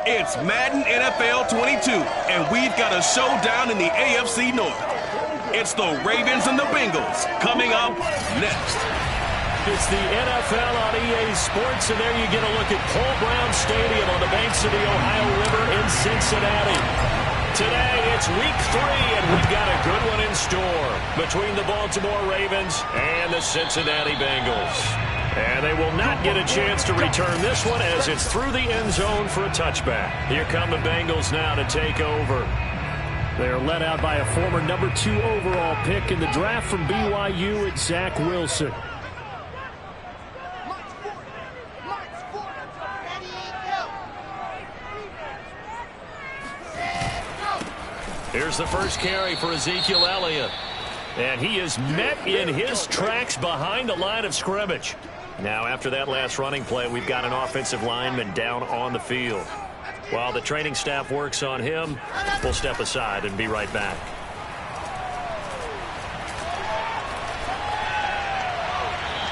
It's Madden NFL 22, and we've got a showdown in the AFC North. It's the Ravens and the Bengals coming up next. It's the NFL on EA Sports, and there you get a look at Paul Brown Stadium on the banks of the Ohio River in Cincinnati. Today, it's week 3, and we've got a good one in store between the Baltimore Ravens and the Cincinnati Bengals. And they will not get a chance to return this one as it's through the end zone for a touchback. Here come the Bengals now to take over. They're led out by a former number 2 overall pick in the draft from BYU, it's Zach Wilson. Here's the first carry for Ezekiel Elliott. And he is met in his tracks behind the line of scrimmage. Now, after that last running play, we've got an offensive lineman down on the field. While the training staff works on him, we'll step aside and be right back.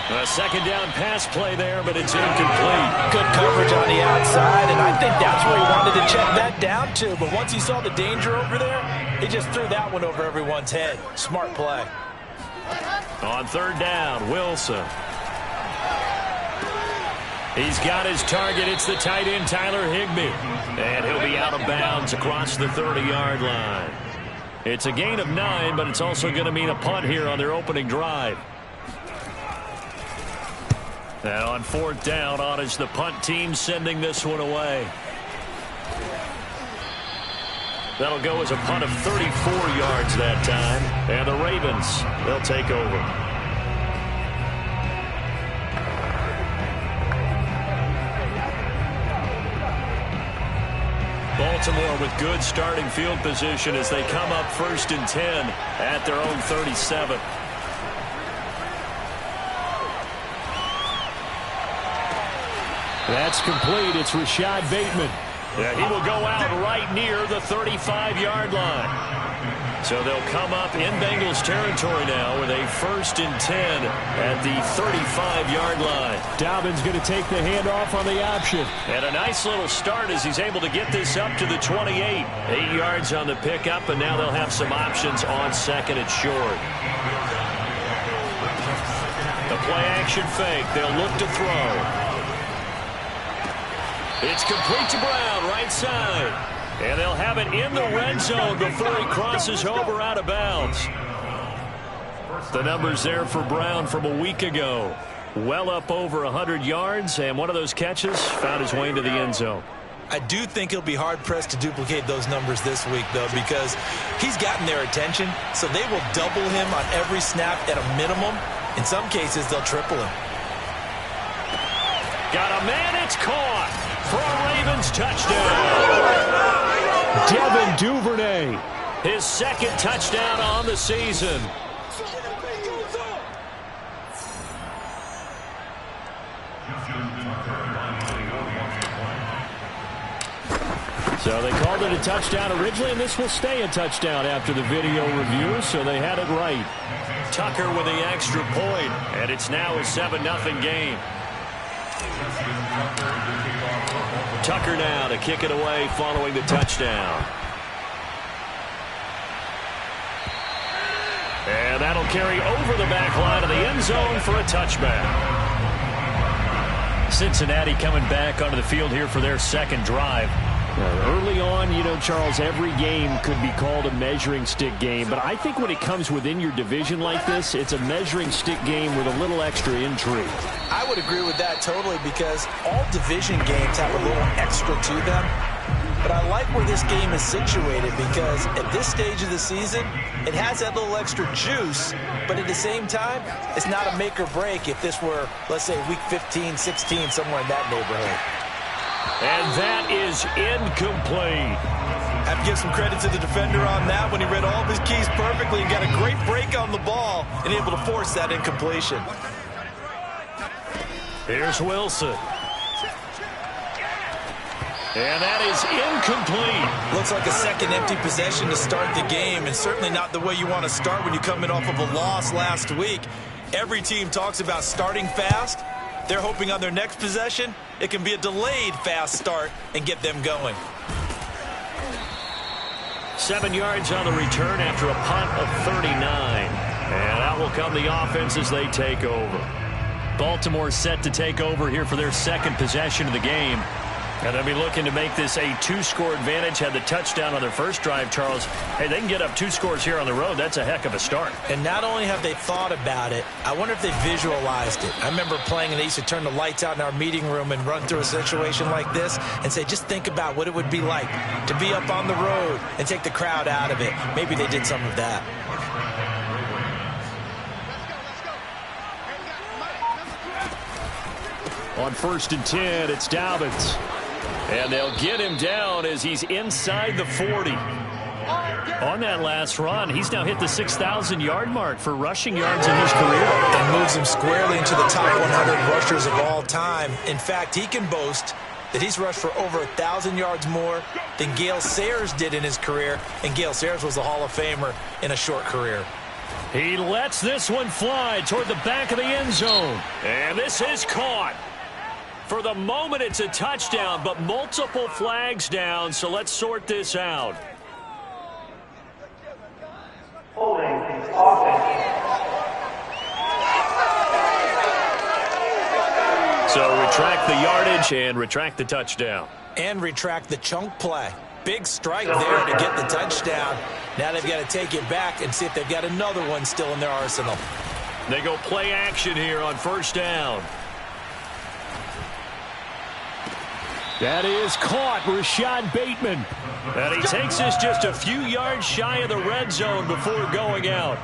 A second down pass play there, but it's incomplete. Good coverage on the outside, and I think that's where he wanted to check that down to. But once he saw the danger over there, he just threw that one over everyone's head. Smart play. On third down, Wilson. He's got his target. It's the tight end, Tyler Higbee. And he'll be out of bounds across the 30-yard line. It's a gain of 9, but it's also going to mean a punt here on their opening drive. Now on fourth down, on is the punt team sending this one away. That'll go as a punt of 34 yards that time. And the Ravens, they'll take over. Baltimore with good starting field position as they come up 1st and 10 at their own 37. That's complete. It's Rashad Bateman. Yeah, he will go out right near the 35-yard line. So they'll come up in Bengals territory now with a 1st and 10 at the 35-yard line. Dobbins going to take the handoff on the option. And a nice little start as he's able to get this up to the 28. 8 yards on the pickup, and now they'll have some options on second and short. The play-action fake. They'll look to throw. It's complete to Brown, right side. And they'll have it in the red zone before he crosses over out of bounds. The numbers there for Brown from a week ago. Well up over 100 yards, and one of those catches found his way into the end zone. I do think he'll be hard-pressed to duplicate those numbers this week, though, because he's gotten their attention, so they will double him on every snap at a minimum. In some cases, they'll triple him. Got a man, it's caught for a Ravens touchdown. Devin Duvernay, his second touchdown on the season. So they called it a touchdown originally, and this will stay a touchdown after the video review, so they had it right. Tucker with the extra point, and it's now a 7-0 game. Tucker now to kick it away following the touchdown. And that'll carry over the back line of the end zone for a touchback. Cincinnati coming back onto the field here for their second drive. Early on, you know, Charles, every game could be called a measuring stick game. But I think when it comes within your division like this, it's a measuring stick game with a little extra intrigue. I would agree with that totally because all division games have a little extra to them. But I like where this game is situated because at this stage of the season, it has that little extra juice. But at the same time, it's not a make or break if this were, let's say, week 15, 16, somewhere in that neighborhood. And that is incomplete. I have to give some credit to the defender on that when he read all of his keys perfectly and got a great break on the ball and able to force that incompletion. Here's Wilson. And that is incomplete. Looks like a second empty possession to start the game, and certainly not the way you want to start when you're coming off of a loss last week. Every team talks about starting fast. They're hoping on their next possession, it can be a delayed fast start and get them going. 7 yards on the return after a punt of 39. And out will come the offense as they take over. Baltimore set to take over here for their second possession of the game. And they'll be looking to make this a 2-score advantage. Had the touchdown on their first drive, Charles. Hey, they can get up 2 scores here on the road. That's a heck of a start. And not only have they thought about it, I wonder if they visualized it. I remember playing and they used to turn the lights out in our meeting room and run through a situation like this and say, just think about what it would be like to be up on the road and take the crowd out of it. Maybe they did some of that. On 1st and 10, it's Dobbins. And they'll get him down as he's inside the 40. On that last run, he's now hit the 6,000-yard mark for rushing yards in his career. And moves him squarely into the top 100 rushers of all time. In fact, he can boast that he's rushed for over 1,000 yards more than Gale Sayers did in his career. And Gale Sayers was a Hall of Famer in a short career. He lets this one fly toward the back of the end zone. And this is caught. For the moment, it's a touchdown, but multiple flags down, so let's sort this out. Holding offense. So retract the yardage and retract the touchdown. And retract the chunk play. Big strike there to get the touchdown. Now they've got to take it back and see if they've got another one still in their arsenal. They go play action here on 1st down. That is caught, Rashad Bateman. And he takes us just a few yards shy of the red zone before going out.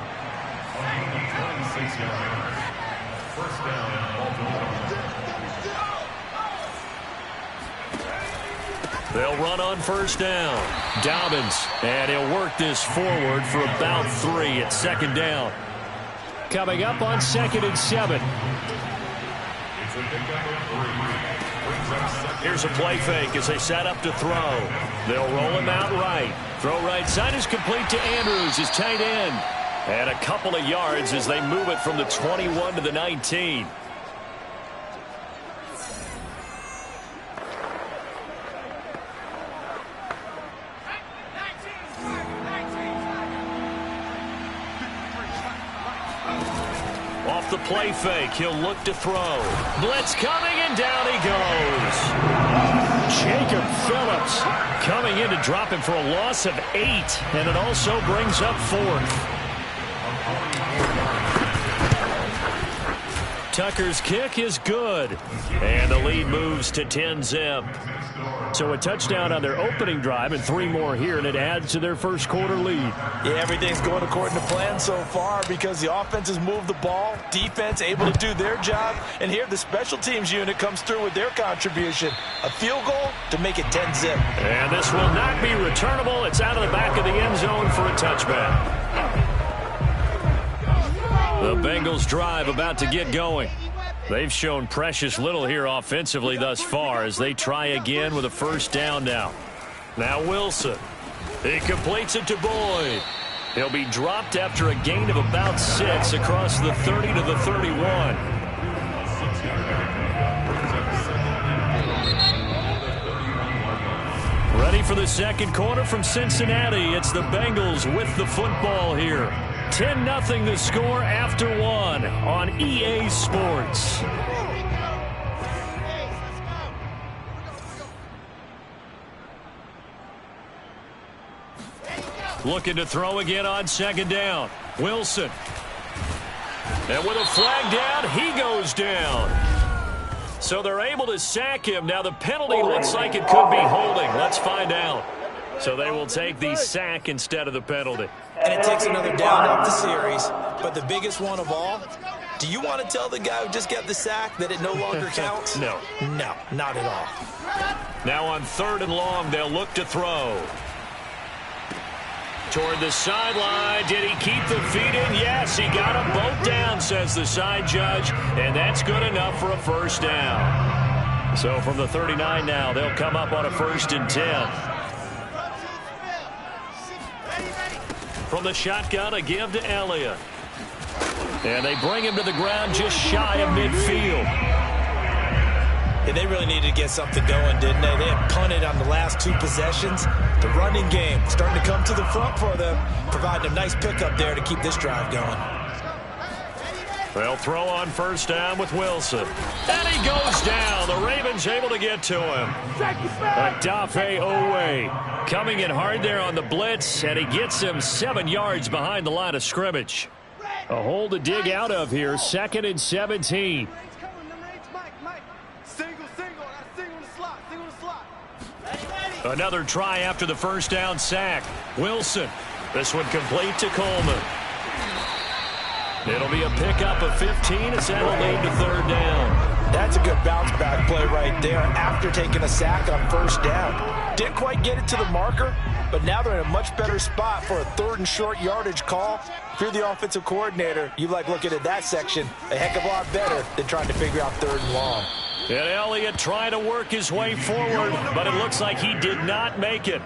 They'll run on 1st down. Dobbins, and he'll work this forward for about 3 at 2nd down. Coming up on 2nd and 7. Here's a play fake as they set up to throw. They'll roll him out right. Throw right side is complete to Andrews, his tight end. And a couple of yards as they move it from the 21 to the 19. Off the play fake, he'll look to throw. Blitz coming, and down he goes. Jacob Phillips coming in to drop him for a loss of 8, and it also brings up 4th. Tucker's kick is good, and the lead moves to 10-zip. So a touchdown on their opening drive and 3 more here, and it adds to their first quarter lead. Yeah, everything's going according to plan so far because the offense has moved the ball, defense able to do their job, and here the special teams unit comes through with their contribution. A field goal to make it 10-zip. And this will not be returnable. It's out of the back of the end zone for a touchback. The Bengals drive about to get going. They've shown precious little here offensively thus far as they try again with a 1st down now. Now Wilson. He completes it to Boyd. He'll be dropped after a gain of about 6 across the 30 to the 31. Ready for the second quarter from Cincinnati. It's the Bengals with the football here. 10-0 the score after 1 on EA Sports. Looking to throw again on 2nd down. Wilson. And with a flag down, he goes down. So they're able to sack him. Now the penalty looks like it could be holding. Let's find out. So they will take the sack instead of the penalty. And it takes another down off the series. But the biggest one of all, do you want to tell the guy who just got the sack that it no longer counts? No. No, not at all. Now on 3rd and long, they'll look to throw. Toward the sideline. Did he keep the feet in? Yes, he got them both down, says the side judge. And that's good enough for a 1st down. So from the 39 now, they'll come up on a 1st and 10. From the shotgun, a give to Elliott. And they bring him to the ground just shy of midfield. Yeah, they really needed to get something going, didn't they? They had punted on the last 2 possessions. The running game starting to come to the front for them, providing a nice pickup there to keep this drive going. They'll throw on first down with Wilson. And he goes down. The Ravens able to get to him. Odafe Owe coming in hard there on the blitz, and he gets him 7 yards behind the line of scrimmage. A hole to dig out of here, 2nd and 17. Another try after the first down sack. Wilson. This one complete to Coleman. It'll be a pickup of 15 as that'll lead to 3rd down. That's a good bounce back play right there after taking a sack on first down. Didn't quite get it to the marker, but now they're in a much better spot for a 3rd and short yardage call. If you're the offensive coordinator, you like looking at that section a heck of a lot better than trying to figure out 3rd and long. And Elliott trying to work his way forward, but it looks like he did not make it.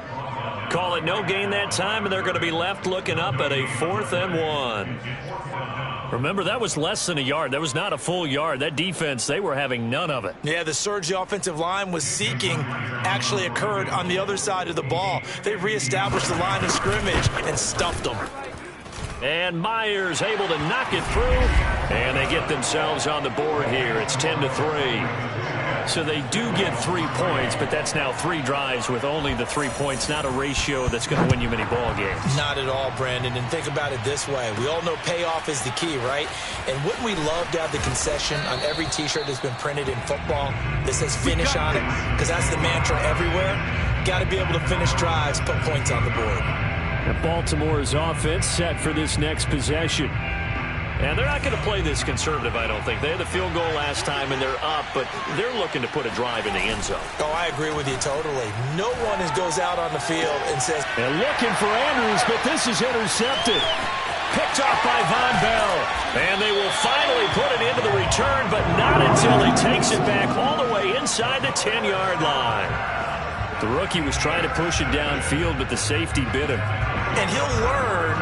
Call it no gain that time, and they're going to be left looking up at a 4th and 1. Remember, that was less than a yard. That was not a full yard. That defense, they were having none of it. Yeah, the surge the offensive line was seeking actually occurred on the other side of the ball. They reestablished the line of scrimmage and stuffed them. And Myers able to knock it through, and they get themselves on the board here. It's 10-3. So they do get 3 points, but that's now 3 drives with only the 3 points, not a ratio that's going to win you many ball games. Not at all, Brandon. And think about it this way. We all know payoff is the key, right? And wouldn't we love to have the concession on every T-shirt that's been printed in football that says finish on it? Because that's the mantra everywhere. Got to be able to finish drives, put points on the board. And Baltimore's offense set for this next possession. And they're not going to play this conservative, I don't think. They had the field goal last time, and they're up, but they're looking to put a drive in the end zone. Oh, I agree with you totally. No one goes out on the field and says... They're looking for Andrews, but this is intercepted. Picked off by Von Bell. And they will finally put it into the return, but not until he takes it back all the way inside the 10-yard line. The rookie was trying to push it downfield, but the safety bit him. And he'll learn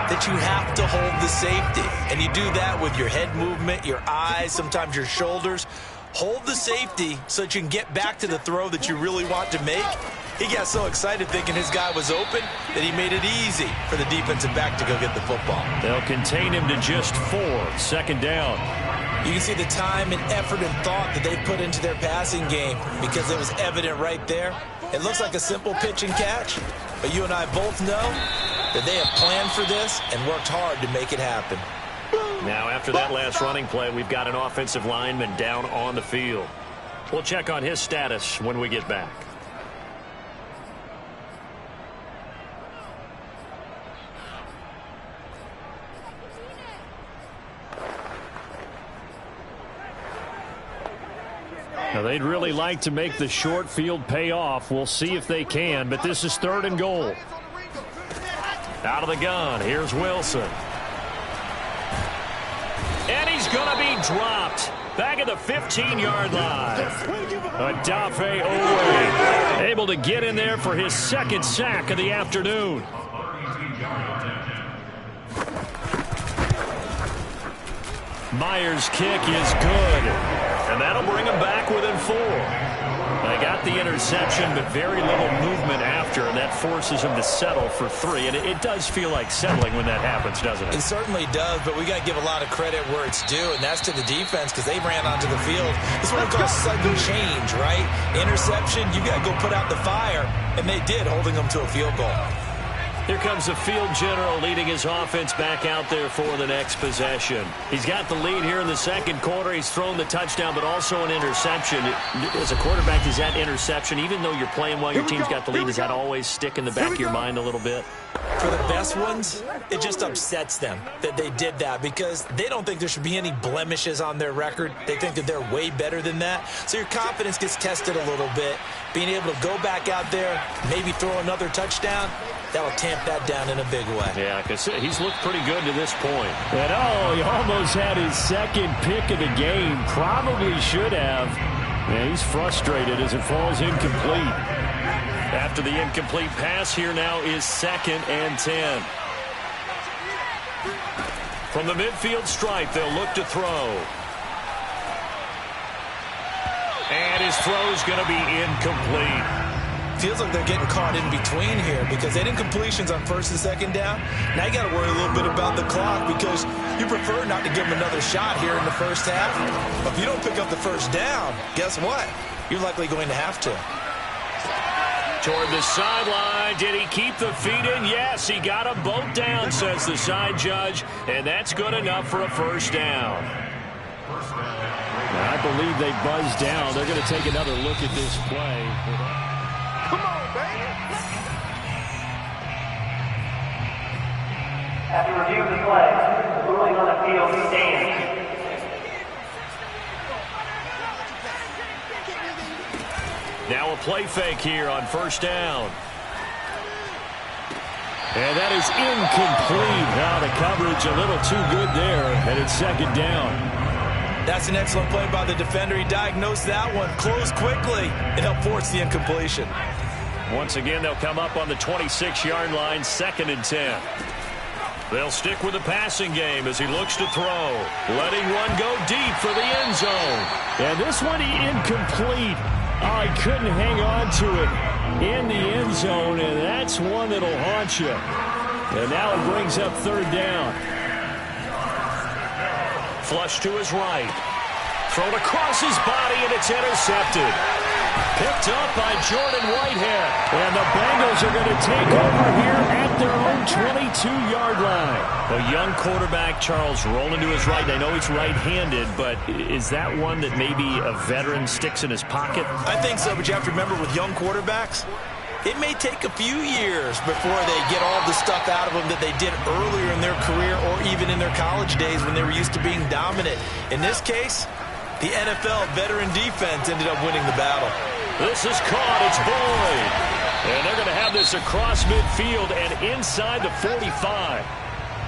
that you have to hold the safety. And you do that with your head movement, your eyes, sometimes your shoulders. Hold the safety so that you can get back to the throw that you really want to make. He got so excited thinking his guy was open that he made it easy for the defensive back to go get the football. They'll contain him to just 4. 2nd down. You can see the time and effort and thought that they put into their passing game because it was evident right there. It looks like a simple pitch and catch, but you and I both know that they have planned for this and worked hard to make it happen. Now, after that last running play, we've got an offensive lineman down on the field. We'll check on his status when we get back. Now, they'd really like to make the short field pay off. We'll see if they can, but this is 3rd and goal. Out of the gun, here's Wilson. And he's going to be dropped. Back at the 15-yard line. Odafe Owe able to get in there for his 2nd sack of the afternoon. Myers' kick is good. And that'll bring him back within 4. They got the interception, but very little movement after, and that forces him to settle for 3. And it does feel like settling when that happens, doesn't it? It certainly does, but we got to give a lot of credit where it's due, and that's to the defense because they ran onto the field. This is what we call sudden change, right? Interception, you got to go put out the fire, and they did, holding them to a field goal. Here comes the field general leading his offense back out there for the next possession. He's got the lead here in the 2nd quarter. He's thrown the touchdown, but also an interception. As a quarterback, does that interception, even though you're playing while your team's got the lead, does that always stick in the back of your mind a little bit? For the best ones, it just upsets them that they did that because they don't think there should be any blemishes on their record. They think that they're way better than that. So your confidence gets tested a little bit. Being able to go back out there, maybe throw another touchdown, that will tamp that down in a big way. Yeah, because he's looked pretty good to this point. And he almost had his 2nd pick of the game. Probably should have. Yeah, he's frustrated as it falls incomplete. After the incomplete pass, here now is 2nd and 10. From the midfield stripe, they'll look to throw. And his throw's going to be incomplete. Feels like they're getting caught in between here because they didn't completions on first and second down. Now you got to worry a little bit about the clock because you prefer not to give them another shot here in the first half. But if you don't pick up the first down, guess what? You're likely going to have to. Toward the sideline. Did he keep the feet in? Yes, he got them both down, says the side judge. And that's good enough for a first down. I believe they buzzed down. They're going to take another look at this play. Come on, baby. After review of the play, the ruling on the field stands. Now a play fake here on first down. And that is incomplete. Now the coverage a little too good there, and it's second down. That's an excellent play by the defender. He diagnosed that one, closed quickly, and helped force the incompletion. Once again, they'll come up on the 26-yard line, 2nd and 10. They'll stick with the passing game as he looks to throw. Letting one go deep for the end zone. And this one incomplete. Oh, he couldn't hang on to it in the end zone, and that's one that'll haunt you. And now it brings up 3rd down. Flush to his right. Thrown across his body, and it's intercepted. Picked up by Jordan Whitehead. And the Bengals are going to take over here at their own 22-yard line. A young quarterback, Charles, rolling to his right. I know he's right-handed, but is that one that maybe a veteran sticks in his pocket? I think so, but you have to remember with young quarterbacks, it may take a few years before they get all the stuff out of them that they did earlier in their career or even in their college days when they were used to being dominant. In this case, the NFL veteran defense ended up winning the battle. This is caught. It's Boyd. And they're going to have this across midfield and inside the 45.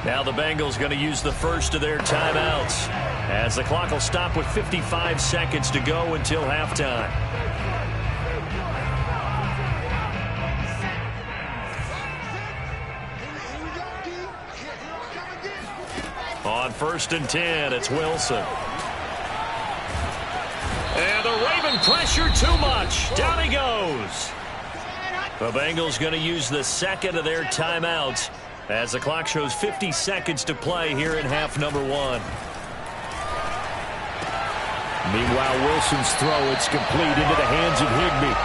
Now the Bengals going to use the first of their timeouts as the clock will stop with 55 seconds to go until halftime. On 1st and 10, it's Wilson. And the Raven pressure too much. Down he goes. The Bengals going to use the 2nd of their timeouts as the clock shows 50 seconds to play here in half number 1. Meanwhile, Wilson's throw, it's complete into the hands of Higbee.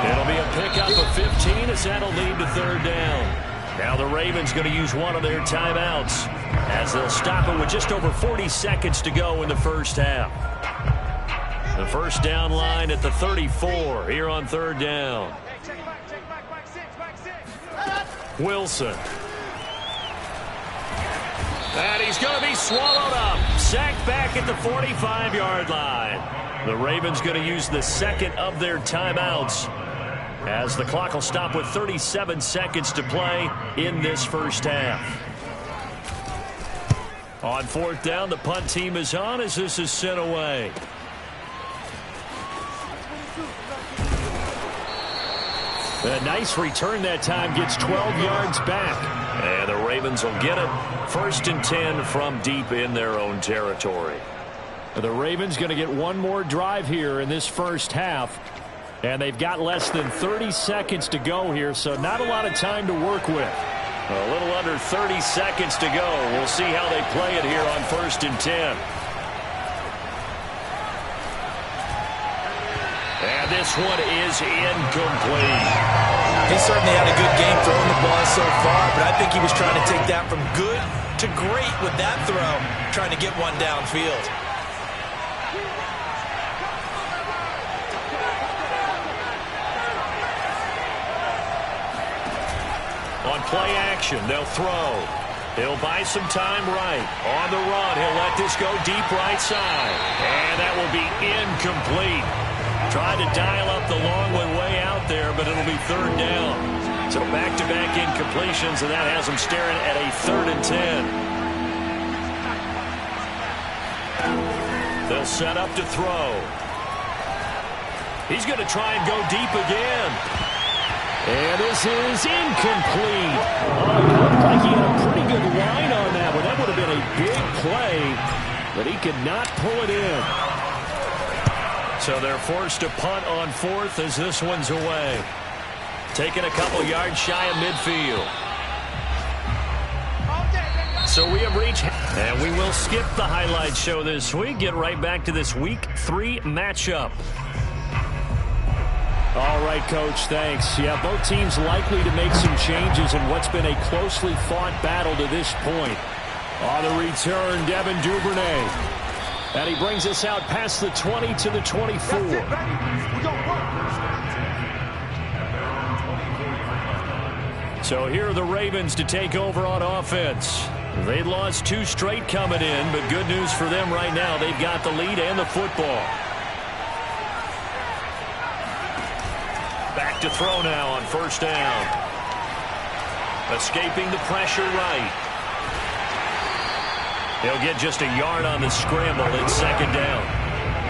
It'll be a pickup of 15 as that'll lead to 3rd down. Now the Ravens going to use one of their timeouts as they'll stop it with just over 40 seconds to go in the first half. The first down line at the 34 here on 3rd down. Wilson. And he's going to be swallowed up. Sacked back at the 45-yard line. The Ravens going to use the 2nd of their timeouts as the clock will stop with 37 seconds to play in this first half. On 4th down, the punt team is on as this is sent away. A nice return that time, gets 12 yards back. And the Ravens will get it. 1st and 10 from deep in their own territory. The Ravens going to get one more drive here in this first half. And they've got less than 30 seconds to go here, so not a lot of time to work with. A little under 30 seconds to go. We'll see how they play it here on 1st and 10. And this one is incomplete. He certainly had a good game throwing the ball so far, but I think he was trying to take that from good to great with that throw, trying to get one downfield. On play action, they'll throw. He'll buy some time right. On the run, he'll let this go deep right side. And that will be incomplete. Tried to dial up the long one way out there, but it'll be 3rd down. So back-to-back incompletions, and that has them staring at a 3rd and 10. They'll set up to throw. He's going to try and go deep again. And this is incomplete. Oh, it looked like he had a pretty good line on that one. That would have been a big play, but he could not pull it in. So they're forced to punt on fourth as this one's away. Taking a couple yards shy of midfield. So we have reached, and we will skip the highlight show this week. Get right back to this Week 3 matchup. All right, Coach, thanks. Yeah, both teams likely to make some changes in what's been a closely fought battle to this point. On the return, Devin Duvernay. And he brings us out past the 20 to the 24. So here are the Ravens to take over on offense. They lost 2 straight coming in, but good news for them right now. They've got the lead and the football. Back to throw now on first down. Escaping the pressure right. He'll get just a yard on the scramble. It's second down.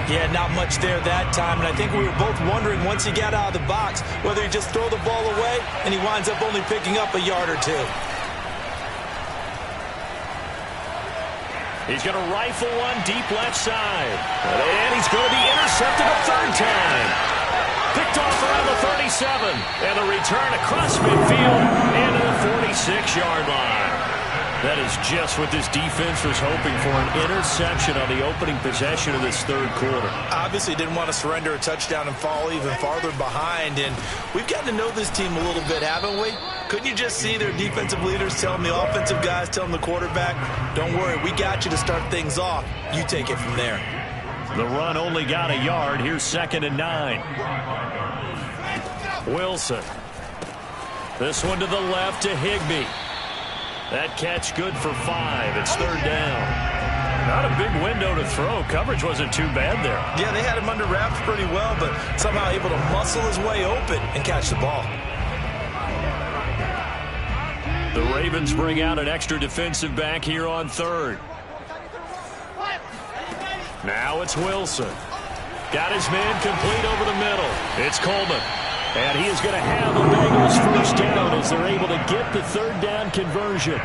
Yeah, not much there that time, and I think we were both wondering once he got out of the box whether he just throw the ball away and he winds up only picking up a yard or 2. He's going to rifle one deep left side. And he's going to be intercepted a third time. Picked off around the 37. And the return across midfield into the 46-yard line. That is just what this defense was hoping for, an interception on the opening possession of this third quarter. Obviously didn't want to surrender a touchdown and fall even farther behind. And we've gotten to know this team a little bit, haven't we? Couldn't you just see their defensive leaders telling the offensive guys, telling the quarterback, don't worry, we got you to start things off. You take it from there. The run only got a yard. Here's 2nd and 9. Wilson. This one to the left to Higbee. That catch good for 5. It's third down. Not a big window to throw. Coverage wasn't too bad there. Yeah, they had him under wraps pretty well, but somehow able to muscle his way open and catch the ball. The Ravens bring out an extra defensive back here on third. Now it's Wilson. Got his man complete over the middle. It's Coleman. And he is going to have the Bengals first down as they're able to get the third down conversion.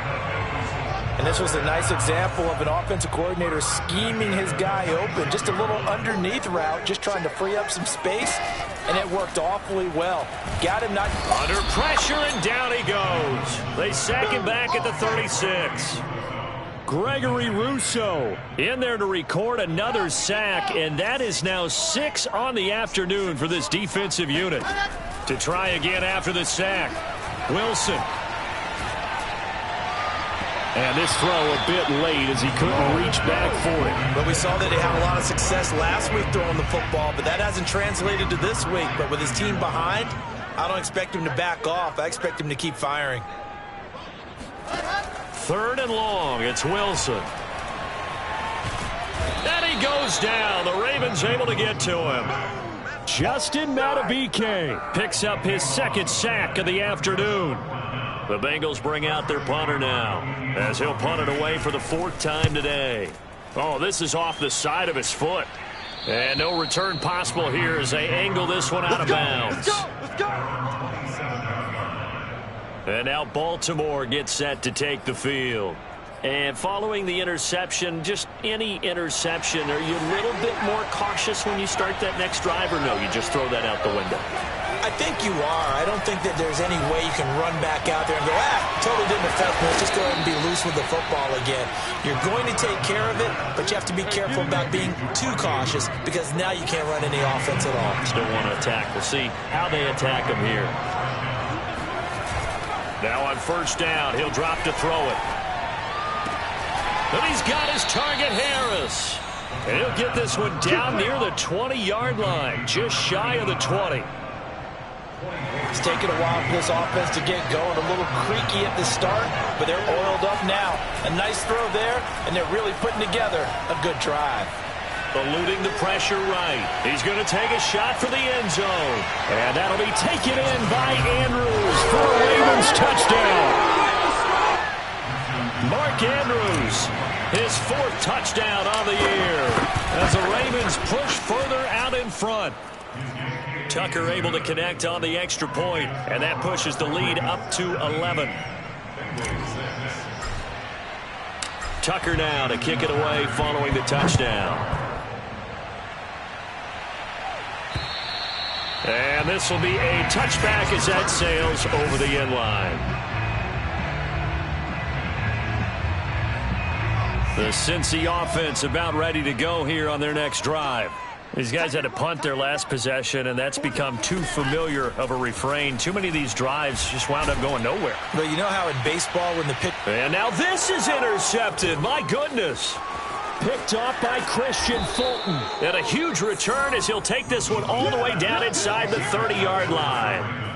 And this was a nice example of an offensive coordinator scheming his guy open. Just a little underneath route, just trying to free up some space, and it worked awfully well. Got him not under pressure, and down he goes. They sack him back at the 36. Gregory Rousseau in there to record another sack, and that is now 6 on the afternoon for this defensive unit. To try again after the sack, Wilson. And this throw a bit late as he couldn't reach back for it. But we saw that he had a lot of success last week throwing the football, but that hasn't translated to this week. But with his team behind, I don't expect him to back off. I expect him to keep firing. 3rd and long. It's Wilson. And he goes down. The Ravens able to get to him. Justin Madubuike picks up his 2nd sack of the afternoon. The Bengals bring out their punter now as he'll punt it away for the 4th time today. Oh, this is off the side of his foot. And no return possible here as they angle this one out of bounds. Let's go! And now Baltimore gets set to take the field. And following the interception, just any interception, are you a little bit more cautious when you start that next drive, or no, you just throw that out the window? I think you are. I don't think that there's any way you can run back out there and go, totally didn't affect me. Let's just go ahead and be loose with the football again. You're going to take care of it, but you have to be careful about being too cautious because now you can't run any offense at all. Still want to attack. We'll see how they attack him here. Now on first down, he'll drop to throw it. And he's got his target, Harris. And he'll get this one down near the 20-yard line, just shy of the 20. It's taken a while for this offense to get going. A little creaky at the start, but they're oiled up now. A nice throw there, and they're really putting together a good drive. Eluding the pressure right. He's going to take a shot for the end zone. And that'll be taken in by Andrews for a Ravens touchdown. Mark Andrews, his 4th touchdown on the year as the Ravens push further out in front. Tucker able to connect on the extra point, and that pushes the lead up to 11. Tucker now to kick it away following the touchdown. And this will be a touchback as that sails over the end line. The Cincy offense about ready to go here on their next drive. These guys had to punt their last possession, and that's become too familiar of a refrain. Too many of these drives just wound up going nowhere. But you know how in baseball when the pitch... And now this is intercepted. My goodness. Picked off by Christian Fulton. And a huge return as he'll take this one all the way down inside the 30-yard line.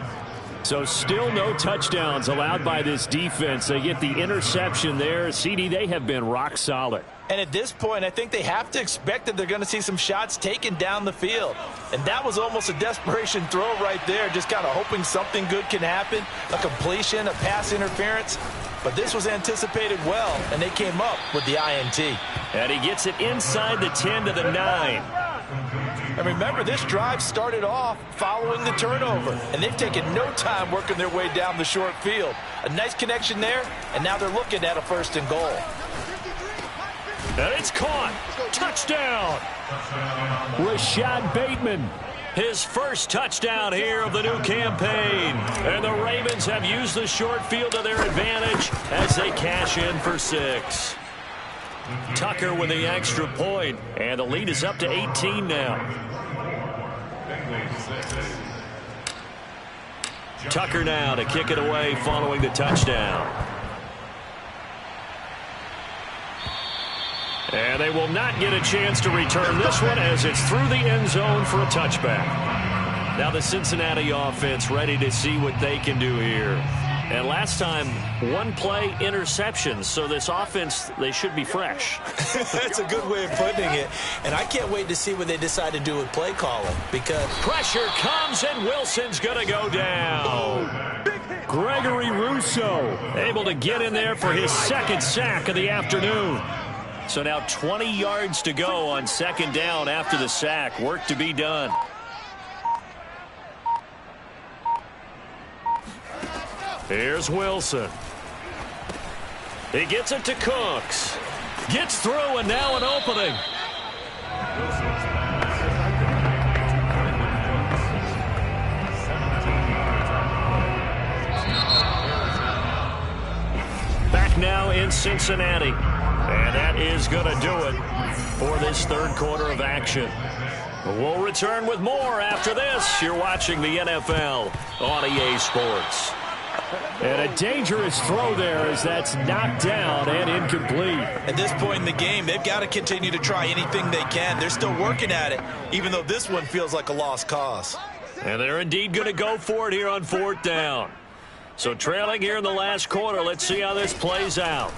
So still no touchdowns allowed by this defense. They get the interception there. CD, they have been rock solid. And at this point, I think they have to expect that they're going to see some shots taken down the field. And that was almost a desperation throw right there, just kind of hoping something good can happen, a completion, a pass interference. But this was anticipated well, and they came up with the INT. And he gets it inside the 10 to the 9. And remember, this drive started off following the turnover, and they've taken no time working their way down the short field. A nice connection there, and now they're looking at a 1st and goal. And it's caught. Touchdown. Rashad Bateman. His first touchdown here of the new campaign. And the Ravens have used the short field to their advantage as they cash in for 6. Tucker with the extra point, and the lead is up to 18 now. Tucker now to kick it away following the touchdown. And they will not get a chance to return this one as it's through the end zone for a touchback. Now the Cincinnati offense ready to see what they can do here. And last time, 1 play interceptions. So this offense, they should be fresh. That's a good way of putting it. And I can't wait to see what they decide to do with play calling. Because pressure comes and Wilson's going to go down. Gregory Rousseau able to get in there for his 2nd sack of the afternoon. So now 20 yards to go on 2nd down after the sack. Work to be done. Here's Wilson. He gets it to Cooks. Gets through, and now an opening. Back now in Cincinnati. And that is going to do it for this 3rd quarter of action. We'll return with more after this. You're watching the NFL on EA Sports. And a dangerous throw there as that's knocked down and incomplete. At this point in the game, they've got to continue to try anything they can. They're still working at it, even though this one feels like a lost cause. And they're indeed going to go for it here on 4th down. So trailing here in the last quarter, let's see how this plays out.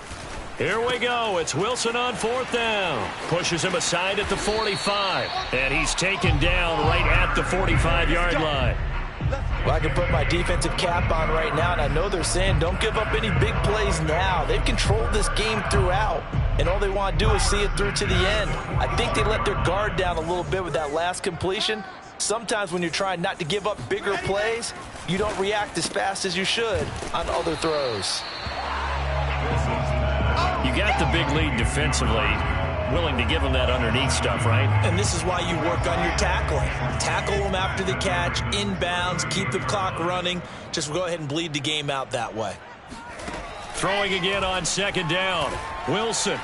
Here we go. It's Wilson on 4th down. Pushes him aside at the 45. And he's taken down right at the 45-yard line. Well, I can put my defensive cap on right now, and I know they're saying don't give up any big plays now. They've controlled this game throughout, and all they want to do is see it through to the end. I think they let their guard down a little bit with that last completion. Sometimes when you're trying not to give up bigger plays, you don't react as fast as you should on other throws. You got the big lead defensively. Willing to give them that underneath stuff, right? And this is why you work on your tackling. Tackle them after the catch, inbounds, keep the clock running. Just go ahead and bleed the game out that way. Throwing again on 2nd down. Wilson,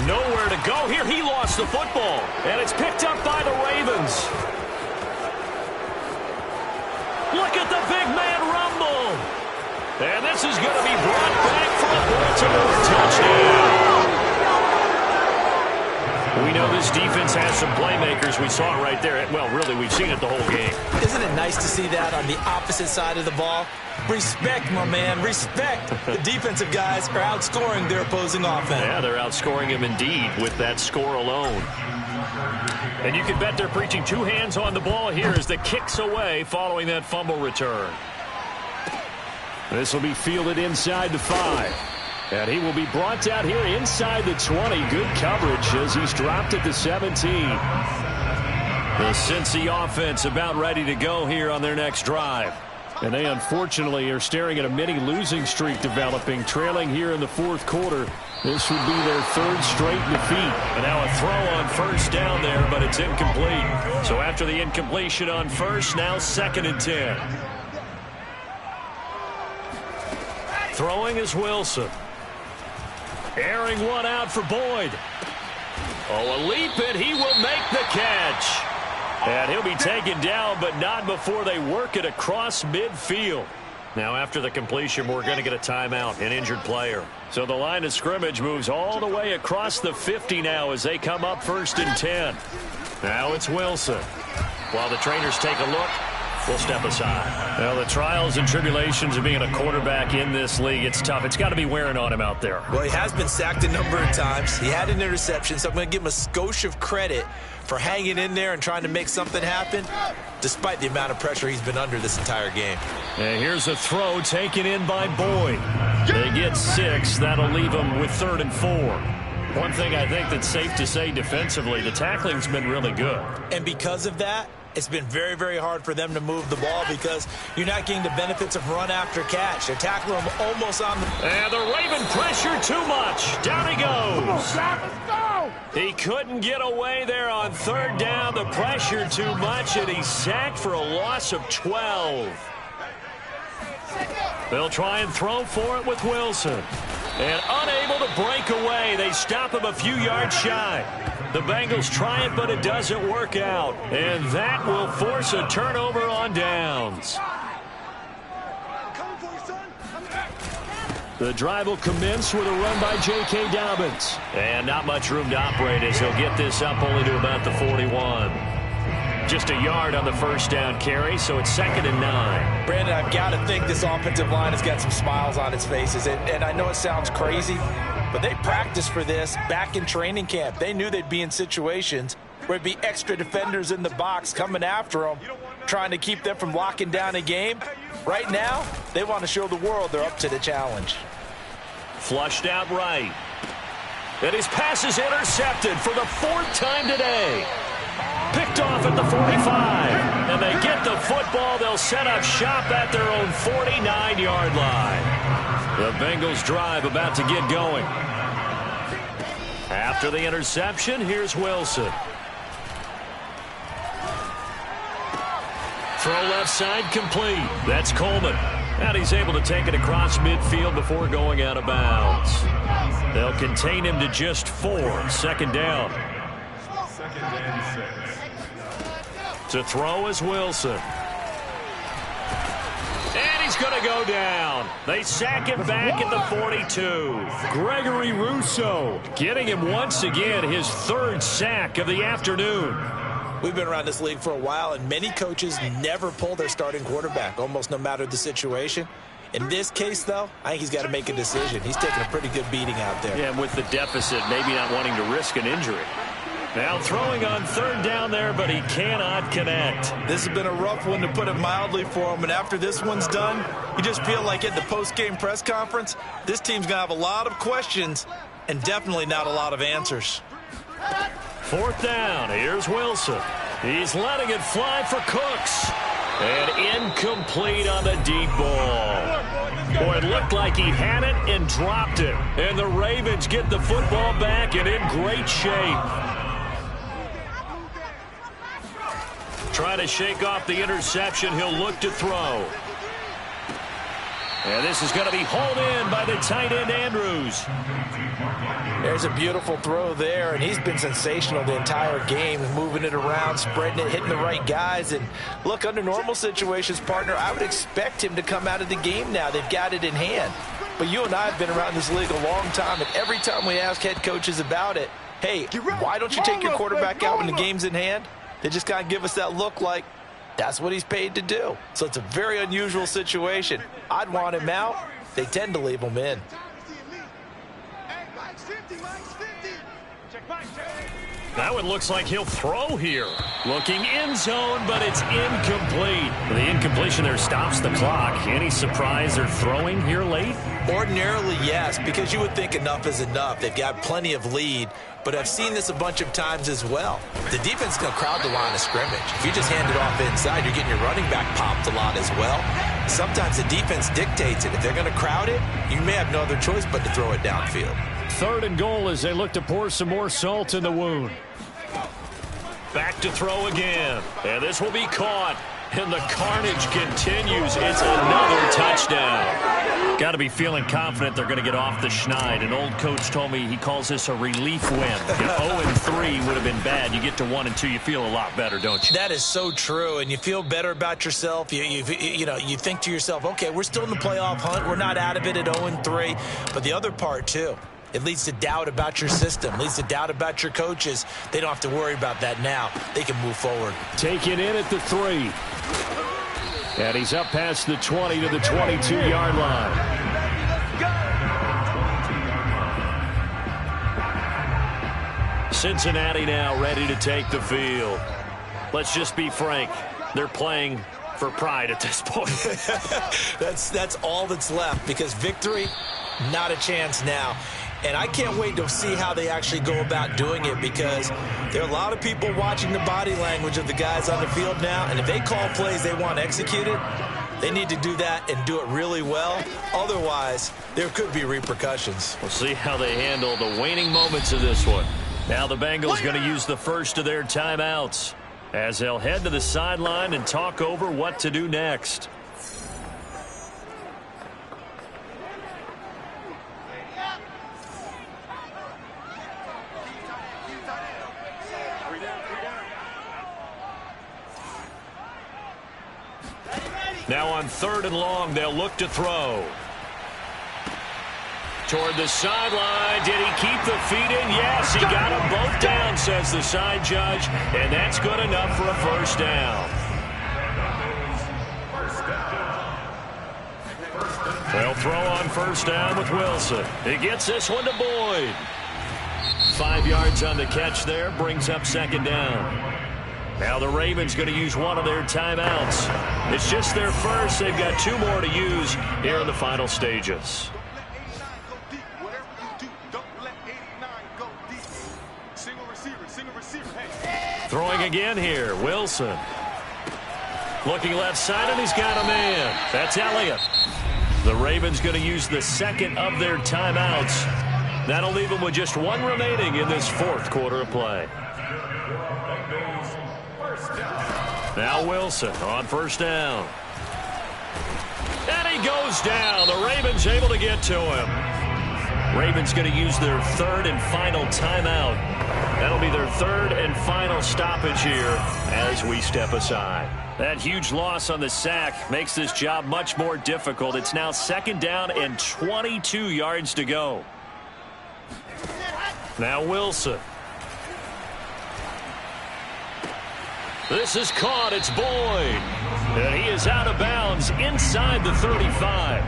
nowhere to go here. He lost the football, and it's picked up by the Ravens. Look at the big man rumble. And this is going to be brought back for a Baltimore touchdown. We know this defense has some playmakers. We saw it right there. Well, really, we've seen it the whole game. Isn't it nice to see that on the opposite side of the ball? Respect, my man, respect. The defensive guys are outscoring their opposing offense. Yeah, they're outscoring them indeed with that score alone. And you can bet they're preaching 2 hands on the ball here as the kick's away following that fumble return. This will be fielded inside the 5. And he will be brought out here inside the 20. Good coverage as he's dropped at the 17. The Cincy offense about ready to go here on their next drive. And they unfortunately are staring at a mini losing streak developing, trailing here in the fourth quarter. This would be their third straight defeat. And now a throw on first down there, but it's incomplete. So after the incompletion on first, now 2nd and 10. Throwing is Wilson. Airing one out for Boyd. Oh, a leap, and he will make the catch. And he'll be taken down, but not before they work it across midfield. Now, after the completion, we're going to get a timeout, an injured player. So the line of scrimmage moves all the way across the 50 now as they come up 1st and 10. Now it's Wilson. While the trainers take a look, we'll step aside. Well, the trials and tribulations of being a quarterback in this league, it's tough. It's got to be wearing on him out there. Well, he has been sacked a number of times. He had an interception, so I'm going to give him a skosh of credit for hanging in there and trying to make something happen, despite the amount of pressure he's been under this entire game. And here's a throw taken in by Boyd. They get 6. That'll leave them with 3rd and 4. One thing I think that's safe to say defensively, the tackling's been really good. And because of that, it's been very, very hard for them to move the ball because you're not getting the benefits of run after catch. They're tackling him almost on the... And the Raven pressure too much. Down he goes. He couldn't get away there on 3rd down. The pressure too much, and he's sacked for a loss of 12. They'll try and throw for it with Wilson. And unable to break away. They stop him a few yards shy. The Bengals try it, but it doesn't work out. And that will force a turnover on downs. The drive will commence with a run by J.K. Dobbins. And not much room to operate as he'll get this up only to about the 41. Just a yard on the 1st down carry, so it's 2nd and 9. Brandon, I've got to think this offensive line has got some smiles on its faces. And I know it sounds crazy, but they practiced for this back in training camp. They knew they'd be in situations where it'd be extra defenders in the box coming after them, trying to keep them from locking down a game. Right now, they want to show the world they're up to the challenge. Flushed out right. And his pass is intercepted for the 4th time today. Picked off at the 45. And they get the football. They'll set up shop at their own 49-yard line. The Bengals drive about to get going. After the interception, here's Wilson. Throw left side complete. That's Coleman. And he's able to take it across midfield before going out of bounds. They'll contain him to just 4. 2nd down. To throw is Wilson. And he's going to go down. They sack him back at the 42. Gregory Rousseau getting him once again his 3rd sack of the afternoon. We've been around this league for a while, and many coaches never pull their starting quarterback, almost no matter the situation. In this case, though, I think he's got to make a decision. He's taking a pretty good beating out there. Yeah, and with the deficit, maybe not wanting to risk an injury. Now throwing on 3rd down there, but he cannot connect. This has been a rough one, to put it mildly, for him. And after this one's done, you just feel like at the post-game press conference, this team's going to have a lot of questions and definitely not a lot of answers. 4th down. Here's Wilson. He's letting it fly for Cooks. And incomplete on the deep ball. Boy, it looked like he had it and dropped it. And the Ravens get the football back and in great shape. Trying to shake off the interception. He'll look to throw. And this is going to be hauled in by the tight end, Andrews. There's a beautiful throw there, and he's been sensational the entire game, moving it around, spreading it, hitting the right guys. And look, under normal situations, partner, I would expect him to come out of the game now. They've got it in hand. But you and I have been around this league a long time, and every time we ask head coaches about it, hey, why don't you take your quarterback out when the game's in hand? They just kind of give us that look like that's what he's paid to do. So it's a very unusual situation. I'd want him out. They tend to leave him in. That one looks like he'll throw here. Looking end zone, but it's incomplete. The incompletion there stops the clock. Any surprise they're throwing here late? Ordinarily, yes, because you would think enough is enough. They've got plenty of lead, but I've seen this a bunch of times as well. The defense is going to crowd the line of scrimmage. If you just hand it off inside, you're getting your running back popped a lot as well. Sometimes the defense dictates it. If they're going to crowd it, you may have no other choice but to throw it downfield. 3rd and goal as they look to pour some more salt in the wound. Back to throw again. And this will be caught. And the carnage continues. It's another touchdown. Got to be feeling confident they're going to get off the schneid. An old coach told me he calls this a relief win. If 0-3 would have been bad, you get to 1-2, you feel a lot better, don't you? That is so true, and you feel better about yourself. You think to yourself, okay, we're still in the playoff hunt. We're not out of it at 0-3. But the other part, too, it leads to doubt about your system, leads to doubt about your coaches. They don't have to worry about that now. They can move forward. Taken in at the 3. And he's up past the 20 to the 22-yard line. Cincinnati now ready to take the field. Let's just be frank. They're playing for pride at this point. That's all that's left, because victory, not a chance now. And I can't wait to see how they actually go about doing it, because there are a lot of people watching the body language of the guys on the field now, and if they call plays they want executed, they need to do that and do it really well. Otherwise, there could be repercussions. We'll see how they handle the waning moments of this one. Now the Bengals going to use the first of their timeouts as they'll head to the sideline and talk over what to do next. Now on 3rd and long, they'll look to throw. Toward the sideline. Did he keep the feet in? Yes, he got them both down, says the side judge. And that's good enough for a first down. They'll throw on first down with Wilson. He gets this one to Boyd. 5 yards on the catch there. Brings up 2nd down. Now the Ravens going to use one of their timeouts. It's just their first. They've got 2 more to use here in the final stages. Throwing again here, Wilson. Looking left side, and he's got a man. That's Elliott. The Ravens going to use the 2nd of their timeouts. That'll leave them with just 1 remaining in this 4th quarter of play. Now Wilson on first down. And he goes down. The Ravens able to get to him. Ravens going to use their 3rd and final timeout. That'll be their 3rd and final stoppage here as we step aside. That huge loss on the sack makes this job much more difficult. It's now 2nd down and 22 yards to go. Now Wilson. This is caught. It's Boyd. And he is out of bounds inside the 35.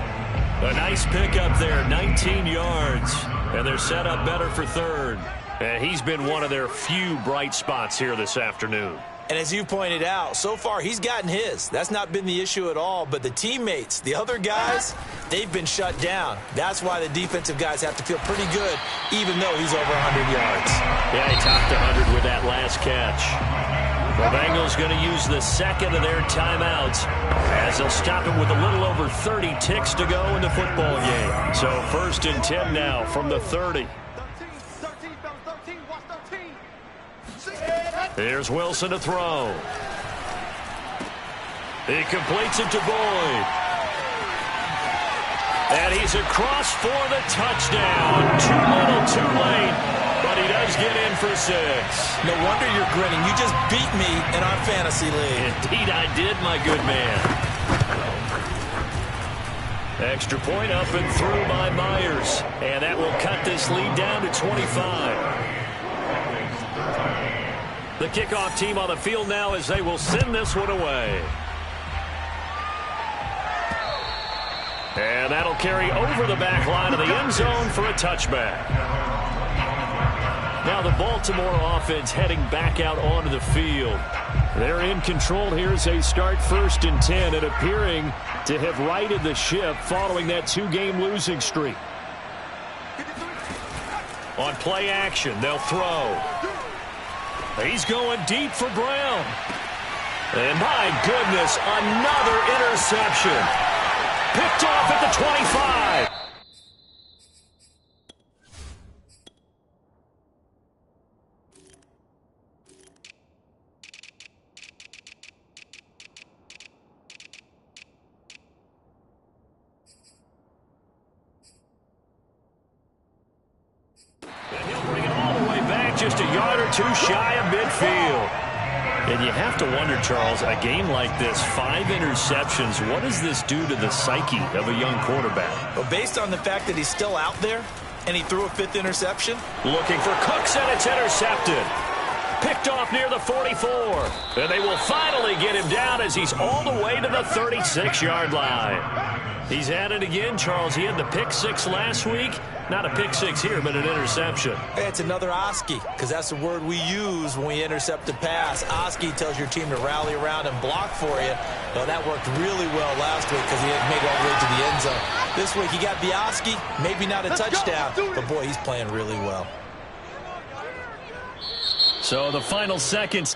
A nice pickup there, 19 yards. And they're set up better for 3rd. And he's been one of their few bright spots here this afternoon. And as you pointed out, so far he's gotten his. That's not been the issue at all. But the teammates, the other guys, they've been shut down. That's why the defensive guys have to feel pretty good, even though he's over 100 yards. Yeah, he topped 100 with that last catch. The Bengals going to use the 2nd of their timeouts as they'll stop it with a little over 30 ticks to go in the football game. So 1st and 10 now from the 30. Here's Wilson to throw. He completes it to Boyd. And he's across for the touchdown. Too little, too late. But he does get in for 6. No wonder you're grinning. You just beat me in our fantasy league. Indeed I did, my good man. Extra point up and through by Myers. And that will cut this lead down to 25. The kickoff team on the field now as they will send this one away. And that'll carry over the back line of the end zone for a touchback. Now the Baltimore offense heading back out onto the field. They're in control here as they start 1st and 10 and appearing to have righted the ship following that 2-game losing streak. On play action, they'll throw. He's going deep for Brown. And my goodness, another interception. Picked off at the 25. And he'll bring it all the way back, just a yard or two shy of midfield. And you have to wonder, Charles, a game like this, 5 interceptions, what does this do to the psyche of a young quarterback? Well, based on the fact that he's still out there and he threw a 5th interception. Looking for Cooks, and it's intercepted. Picked off near the 44. And they will finally get him down as he's all the way to the 36-yard line. He's at it again, Charles. He had the pick 6 last week. Not a pick 6 here, but an interception. It's another Oski, because that's the word we use when we intercept a pass. Oski tells your team to rally around and block for you. Well, that worked really well last week because he had made it all the way to the end zone. This week he got the Oski, maybe not a touchdown, but boy, he's playing really well. So the final seconds.